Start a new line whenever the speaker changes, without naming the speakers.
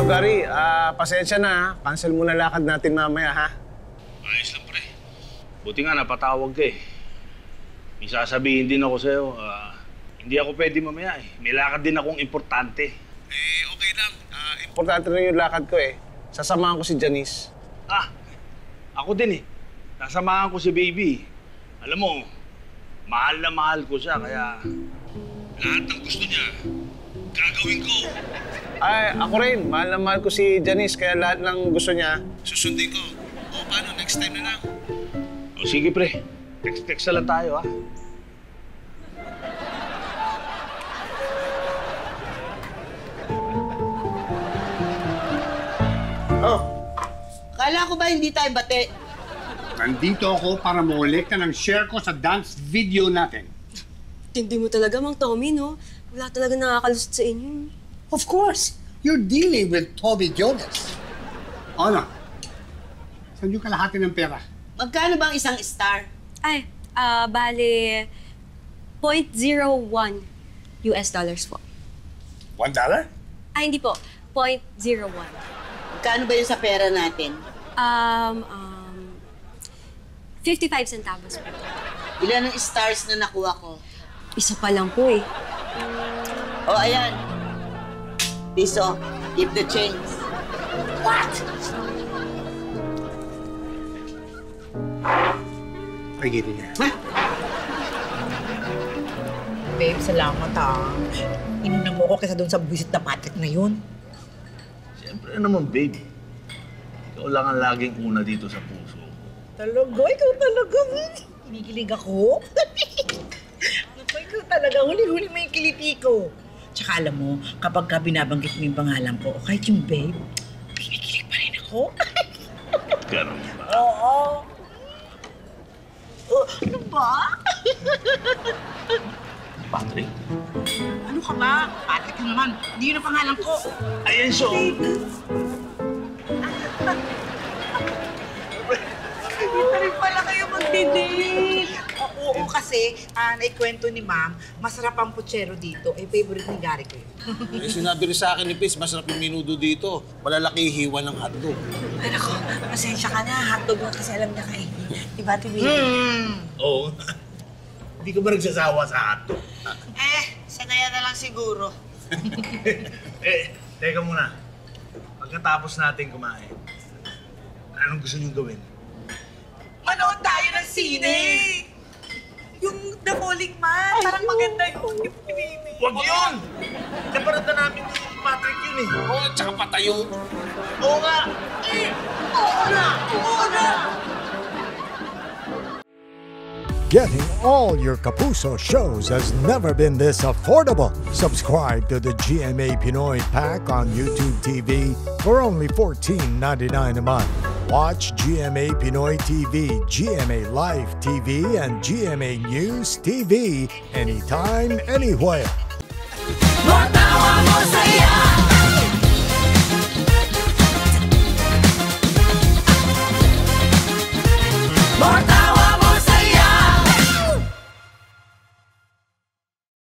Gary, pasensya na ha. Cancel muna lakad natin mamaya ha.
Ayos lang pre. Buti nga napatawag ka eh. May sasabihin din ako sa'yo. Hindi ako pwede mamaya eh. May lakad din akong importante. Okay lang.
Importante rin yung lakad ko eh. Sasamahan ko si Janice.
Ako din eh. Sasamahan ko si baby. Alam mo, mahal na mahal ko siya kaya lahat ng gusto niya, gagawin ko.
Ay, ako rin. Mahal na mahal ko si Janice kaya lahat ng gusto niya, susundin ko. O paano? Next time na lang.
O sige pre. Text na lang tayo ha.
Kala ko ba hindi tayo bate?
Nandito ako para mangolekta ng share ko sa dance video natin.
Tindi mo talaga, Mang Tommy, no? Wala talaga nakakalusot sa inyo.
Of course, you're dealing with Toby Jonas. Ano? Saan yung kalahati ng pera?
Magkano bang isang star?
Ay, bale, $0.01 po.
$1?
Ay, hindi po. 0.01.
Magkano ba yun sa pera natin?
55 centavos po.
Ilan ang stars na nakuha ko?
Isa pa lang po eh.
O, ayan. Piso, keep the change. What?
Pagitin niya.
Ha?
Babe, salamat Inuna mo ko kaysa doon sa visit na Patrick na yun.
Siyempre naman babe. Ikaw lang ang laging una dito sa puso ko.
Talaga? Ikaw talaga? Kinikilig ako? Naku, ikaw talaga. Huli-huli mo yung kiliti ko. Tsaka alam mo, kapag ka binabanggit mo yung pangalan ko, o kahit yung babe, kinikilig pa rin ako.
Ganun ba?
Oo. Ano ba?
Patrick?
Ano ka ba? Patrick ka naman. Hindi yun ang pangalan ko.
Ayan siya.
Hindi pa rin pala kayo magdidate. Oo, kasi naikwento ni ma'am, masarap ang putsero dito. Ay, favorite ni Gary ko yun.
Eh, sinabi rin sa akin ni Pis, masarap yung minudo dito. Malalaki hiwa ng hotdog.
Ay, naku, pasensya ka na. Hotdog nga kasi alam niya kayo. Diba, Tibi?
Oo. Hindi ko ba nagsasawa sa hotdog?
Sanaya na lang siguro.
Teka muna. Pagkatapos natin kumain, anong gusto niyong gawin?
Manood tayo ng sine! Yung The Falling Man. Parang maganda yun. Yung baby.
Huwag yun! Naparad na namin ni Patrick yun eh.
Oo, tsaka patayo.
Oo nga!
Oo na! Oo na!
Getting all your Kapuso shows has never been this affordable. Subscribe to the GMA Pinoy Pack on YouTube TV for only $14.99 a month. Watch GMA Pinoy TV, GMA Live TV, and GMA News TV anytime, anywhere.
Matawa mo saya!